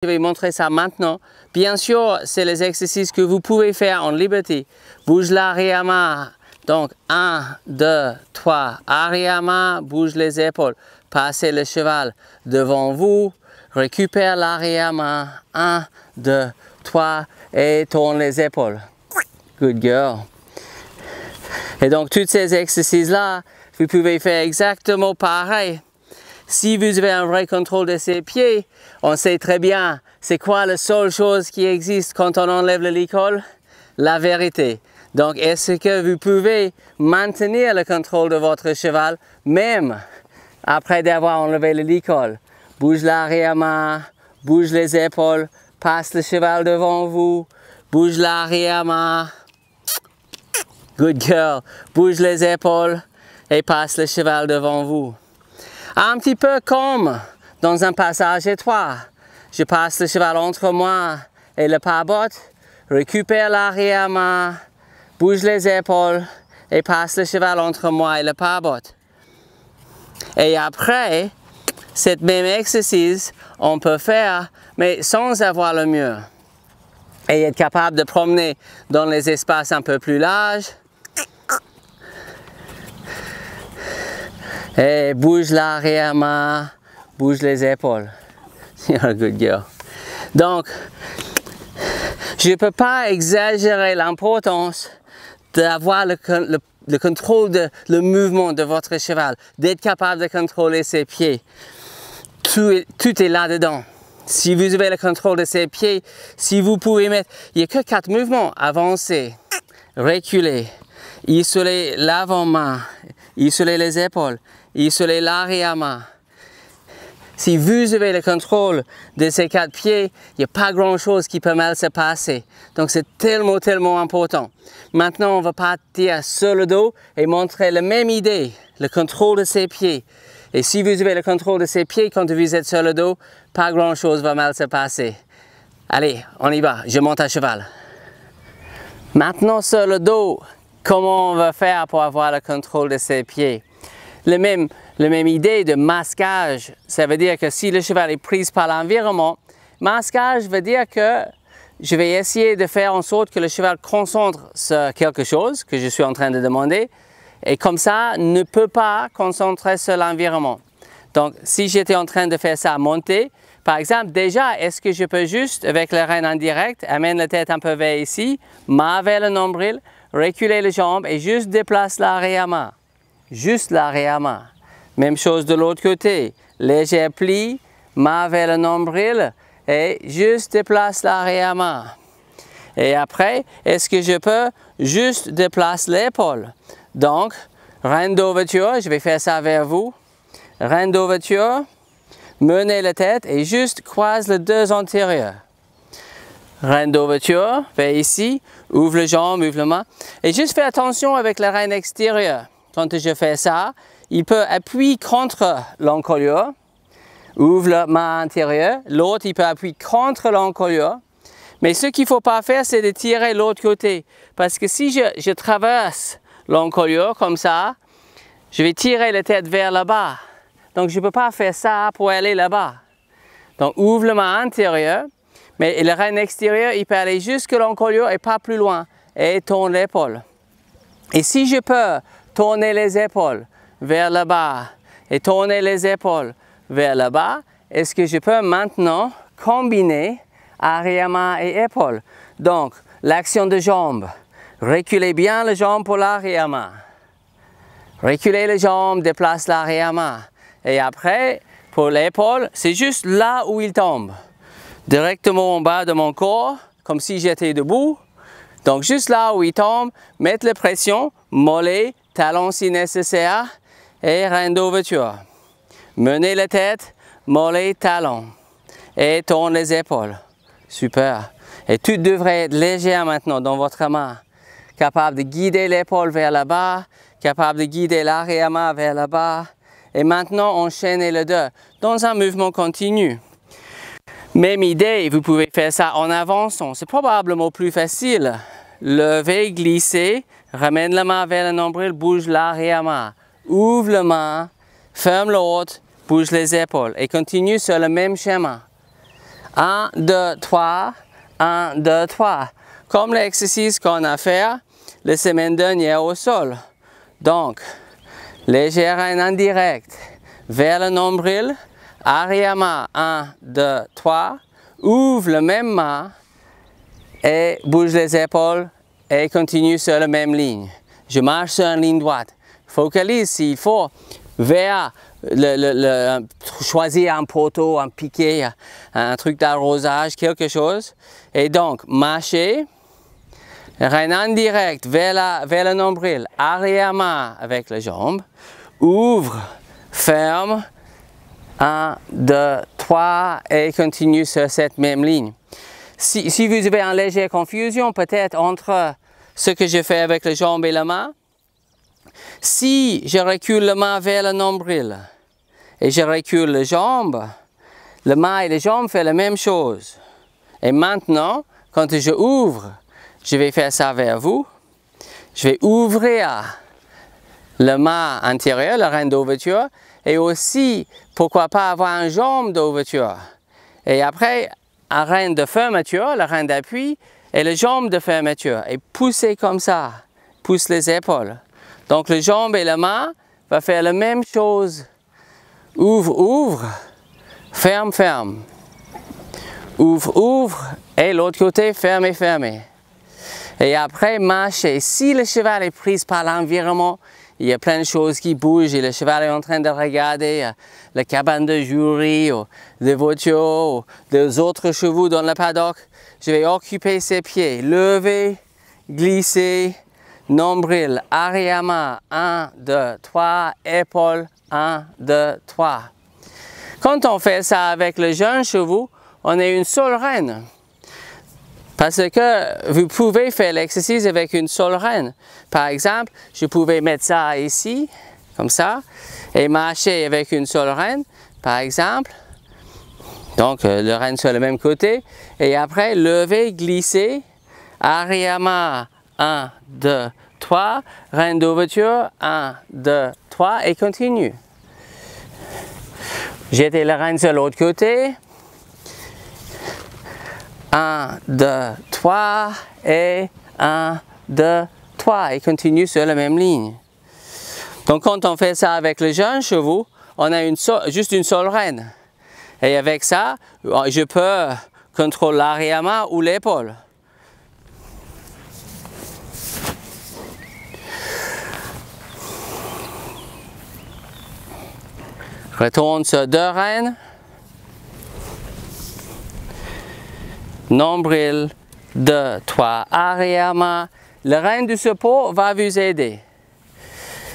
Je vais montrer ça maintenant. Bien sûr, c'est les exercices que vous pouvez faire en liberté. Bouge l'arrière-main. Donc, 1, 2, 3. Arrière-main, bouge les épaules. Passez le cheval devant vous. Récupère l'arrière-main. 1, 2, 3. Et tourne les épaules. Good girl. Et donc, tous ces exercices-là, vous pouvez faire exactement pareil. Si vous avez un vrai contrôle de ses pieds, on sait très bien c'est quoi la seule chose qui existe quand on enlève le licol? La vérité. Donc, est-ce que vous pouvez maintenir le contrôle de votre cheval même après d'avoir enlevé le licol? Bouge l'arrière-main, bouge les épaules, passe le cheval devant vous, bouge l'arrière-main. Good girl. Bouge les épaules et passe le cheval devant vous. Un petit peu comme dans un passage étroit. Je passe le cheval entre moi et le pas-botte, récupère l'arrière-main, bouge les épaules et passe le cheval entre moi et le pas-botte. Et après, cette même exercice, on peut faire, mais sans avoir le mur. Et être capable de promener dans les espaces un peu plus larges. Et bouge l'arrière-main, bouge les épaules. You're a good girl. Donc, je ne peux pas exagérer l'importance d'avoir le contrôle le mouvement de votre cheval, d'être capable de contrôler ses pieds. Tout est là-dedans. Si vous avez le contrôle de ses pieds, si vous pouvez mettre, il n'y a que 4 mouvements. Avancer, reculer, isoler l'avant-main, isoler les épaules, isoler l'arrière-main. Si vous avez le contrôle de ces 4 pieds, il n'y a pas grand-chose qui peut mal se passer. Donc c'est tellement important. Maintenant, on va partir sur le dos et montrer la même idée, le contrôle de ses pieds. Et si vous avez le contrôle de ses pieds quand vous êtes sur le dos, pas grand-chose va mal se passer. Allez, on y va, je monte à cheval. Maintenant sur le dos, comment on va faire pour avoir le contrôle de ses pieds? La même idée de masquage, ça veut dire que si le cheval est pris par l'environnement, masquage veut dire que je vais essayer de faire en sorte que le cheval concentre sur quelque chose que je suis en train de demander et comme ça ne peut pas concentrer sur l'environnement. Donc si j'étais en train de faire ça monter, par exemple déjà est-ce que je peux juste avec le rêne en direct, amène la tête un peu vers ici, main vers le nombril, reculer les jambes et juste déplace l'arrière-main. Juste l'arrière-main. Même chose de l'autre côté. Léger pli, main vers le nombril et juste déplace l'arrière-main. Et après, est-ce que je peux juste déplacer l'épaule? Donc, reine d'ouverture, je vais faire ça vers vous. Reine d'ouverture, menez la tête et juste croise les deux antérieurs. Reine d'ouverture, vers ici, ouvre les jambes, ouvre la main. Et juste fais attention avec la reine extérieure. Quand je fais ça, il peut appuyer contre l'encolure, ouvre la main antérieure, l'autre il peut appuyer contre l'encolure. Mais ce qu'il ne faut pas faire, c'est de tirer l'autre côté. Parce que si je traverse l'encolure comme ça, je vais tirer la tête vers le bas. Donc je ne peux pas faire ça pour aller là-bas. Donc ouvre la main antérieure, mais le reine extérieur, il peut aller jusque l'encolure et pas plus loin. Et tourne l'épaule. Et si je peux tourner les épaules vers le bas et tourner les épaules vers le bas, est-ce que je peux maintenant combiner arrière-main et épaule? Donc, l'action de jambes. Reculez bien les jambes pour l'arrière-main. Reculez les jambes, déplace l'arrière-main. Et après, pour l'épaule, c'est juste là où il tombe. Directement en bas de mon corps, comme si j'étais debout. Donc, juste là où il tombe, mettre la pression, mollet, talon si nécessaire et reine d'ouverture. Menez la tête, mollet, talon et tourne les épaules. Super. Et tout devrait être léger maintenant dans votre main. Capable de guider l'épaule vers le bas, capable de guider l'arrière-main vers le bas. Et maintenant, enchaînez les deux dans un mouvement continu. Même idée, vous pouvez faire ça en avançant. C'est probablement plus facile. Levez, glissez, ramène la main vers le nombril, bouge l'arrière-main. Ouvre la main, ferme l'autre, bouge les épaules et continue sur le même schéma. 1, 2, 3, 1, 2, 3. Comme l'exercice qu'on a fait la semaine dernière au sol. Donc, léger reine en direct vers le nombril, arrière-main, 1, 2, 3, ouvre le même main et bouge les épaules et continue sur la même ligne. Je marche sur une ligne droite. Focalise s'il faut vers choisir un poteau, un piquet, un truc d'arrosage, quelque chose. Et donc, marcher, reine en direct vers le nombril, arrière-main avec les jambes, ouvre, ferme, 1, 2, 3 et continue sur cette même ligne. Si vous avez une légère confusion peut-être entre ce que je fais avec les jambes et la main, si je recule la main vers le nombril et je recule les jambes, la main et les jambes font la même chose. Et maintenant, quand je ouvre, je vais faire ça vers vous. Je vais ouvrir la main antérieure, la reine d'ouverture, et aussi, pourquoi pas avoir une jambe d'ouverture. Et après, une reine de fermeture, la reine d'appui, et la jambe de fermeture. Et pousser comme ça, pousse les épaules. Donc, les jambes et la main vont faire la même chose. Ouvre, ouvre, ferme, ferme. Ouvre, ouvre, et l'autre côté, ferme, ferme. Et après, marcher. Si le cheval est pris par l'environnement, il y a plein de choses qui bougent et le cheval est en train de regarder la cabane de jury, ou des voitures, ou des autres chevaux dans le paddock. Je vais occuper ses pieds, lever, glisser, nombril, arrière-main, 1, 2, 3, épaules, 1, 2, 3. Quand on fait ça avec le jeune chevaux, on est une seule reine. Parce que vous pouvez faire l'exercice avec une seule reine. Par exemple, je pouvais mettre ça ici, comme ça, et marcher avec une seule reine, par exemple. Donc, le reine sur le même côté. Et après, lever, glisser, arrière-main, 1, 2, 3, reine d'ouverture, 1, 2, 3, et continue. Jeter la reine sur l'autre côté. 1, 2, 3, et 1, 2, 3, et continue sur la même ligne. Donc, quand on fait ça avec les jeunes chevaux, on a juste une seule reine. Et avec ça, je peux contrôler l'arrière-main ou l'épaule. Retourne sur 2 reines. Nombril, 2, 3, arrière-main. Le reine du support va vous aider.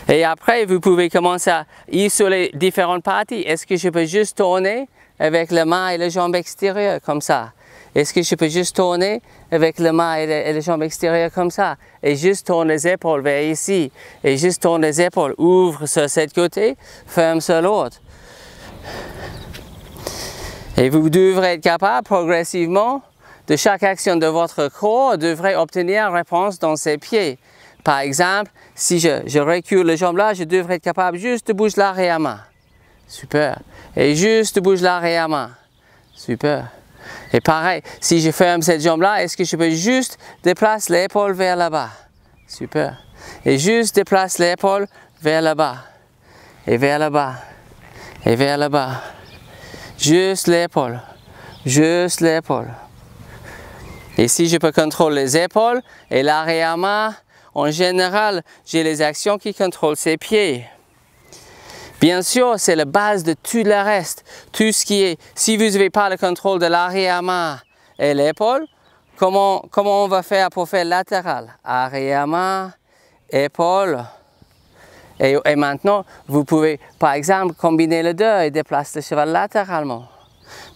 Et après, vous pouvez commencer à isoler différentes parties. Est-ce que je peux juste tourner avec les mains et les jambes extérieures comme ça? Est-ce que je peux juste tourner avec les mains et les jambes extérieures comme ça? Et juste tourne les épaules vers ici. Et juste tourne les épaules. Ouvre sur ce côté, ferme sur l'autre. Et vous devrez être capable progressivement de chaque action de votre corps, devrez obtenir une réponse dans ses pieds. Par exemple, si je recule les jambes là, je devrais être capable juste de bouger l'arrière-main. Super. Et juste de bouger l'arrière-main. Super. Et pareil, si je ferme cette jambe-là, est-ce que je peux juste déplacer l'épaule vers là-bas? Super. Et juste déplace l'épaule vers là-bas. Et vers là-bas. Et vers là-bas. Juste l'épaule. Juste l'épaule. Et si je peux contrôler les épaules et l'arrière-main, en général, j'ai les actions qui contrôlent ses pieds. Bien sûr, c'est la base de tout le reste. Tout ce qui est, si vous n'avez pas le contrôle de l'arrière-main et l'épaule, comment on va faire pour faire latéral? Arrière-main, épaule. Et maintenant, vous pouvez, par exemple, combiner les deux et déplacer le cheval latéralement.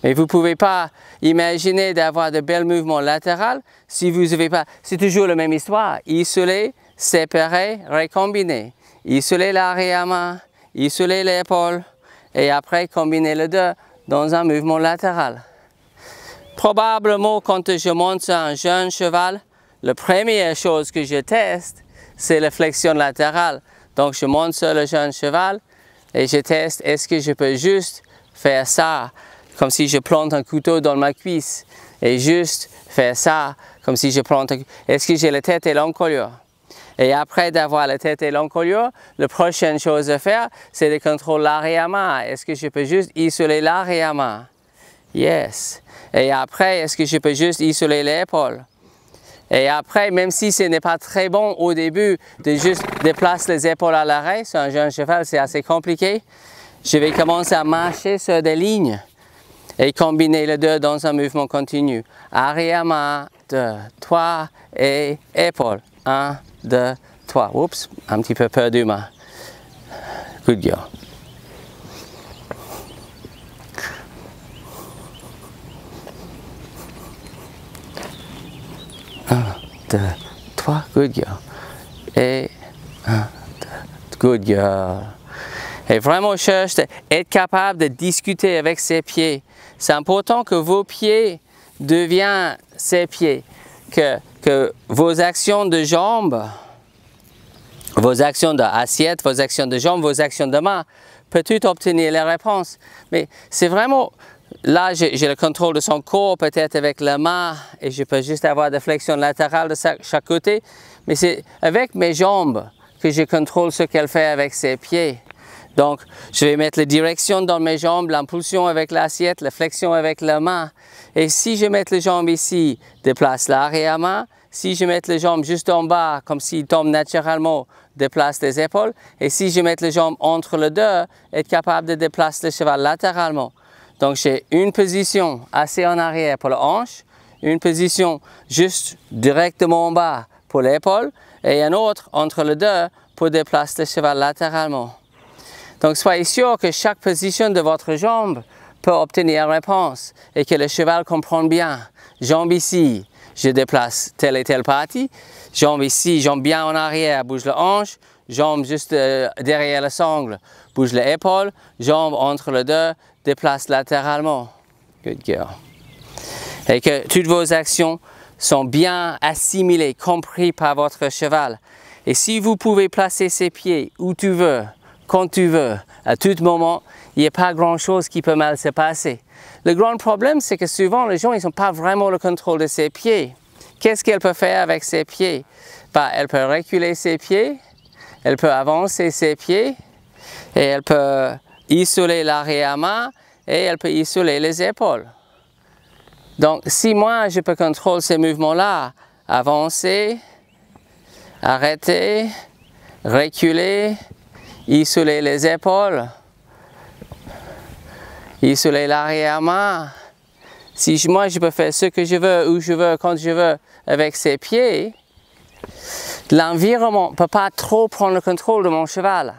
Mais vous ne pouvez pas imaginer d'avoir de bels mouvements latéraux si vous n'avez pas... C'est toujours la même histoire. Isoler, séparer, recombiner. Isoler l'arrière-main, isoler l'épaule et après combiner les deux dans un mouvement latéral. Probablement, quand je monte sur un jeune cheval, la première chose que je teste, c'est la flexion latérale. Donc, je monte sur le jeune cheval et je teste, est-ce que je peux juste faire ça comme si je plante un couteau dans ma cuisse et juste faire ça comme si je plante un couteau. Est-ce que j'ai la tête et l'encolure? Et après d'avoir la tête et l'encolure, la prochaine chose à faire, c'est de contrôler l'arrière-main. Est-ce que je peux juste isoler l'arrière-main? Yes. Et après, est-ce que je peux juste isoler l'épaule? Et après, même si ce n'est pas très bon au début de juste déplacer les épaules à l'arrêt, sur un jeune cheval, c'est assez compliqué. Je vais commencer à marcher sur des lignes et combiner les deux dans un mouvement continu. Arrière-main, 2, 3 et épaule. 1, 2, 3. Oups, un petit peu perdu ma. Good girl. 1, 2, 3, good girl. Et 1, 2, good girl. Et vraiment cherche d'être capable de discuter avec ses pieds. C'est important que vos pieds deviennent ses pieds. Que vos actions de jambes, vos actions d'assiette, vos actions de jambes, vos actions de main, peuvent tout obtenir les réponses. Mais c'est vraiment... Là, j'ai le contrôle de son corps, peut-être avec la main, et je peux juste avoir des flexions latérales de chaque côté. Mais c'est avec mes jambes que je contrôle ce qu'elle fait avec ses pieds. Donc, je vais mettre la direction dans mes jambes, l'impulsion avec l'assiette, la flexion avec la main. Et si je mets les jambes ici, déplace l'arrière-main. Si je mets les jambes juste en bas, comme s'ils tombent naturellement, déplace les épaules. Et si je mets les jambes entre les deux, être capable de déplacer le cheval latéralement. Donc, j'ai une position assez en arrière pour la hanche, une position juste directement en bas pour l'épaule, et une autre entre les deux pour déplacer le cheval latéralement. Donc, soyez sûr que chaque position de votre jambe peut obtenir une réponse et que le cheval comprend bien. Jambe ici, je déplace telle et telle partie. Jambe ici, jambe bien en arrière, bouge la hanche. Jambe juste derrière le sangle, bouge l'épaule. Jambe entre les deux, déplace latéralement. Good girl. Et que toutes vos actions sont bien assimilées, comprises par votre cheval. Et si vous pouvez placer ses pieds où tu veux, quand tu veux, à tout moment, il n'y a pas grand-chose qui peut mal se passer. Le grand problème, c'est que souvent, les gens, ils n'ont pas vraiment le contrôle de ses pieds. Qu'est-ce qu'elle peut faire avec ses pieds? Ben, elle peut reculer ses pieds, elle peut avancer ses pieds, et elle peut isoler l'arrière-main, et elle peut isoler les épaules. Donc, si moi, je peux contrôler ces mouvements-là, avancer, arrêter, reculer, isoler les épaules, isoler l'arrière-main. Si moi je peux faire ce que je veux, où je veux, quand je veux, avec ses pieds, l'environnement ne peut pas trop prendre le contrôle de mon cheval.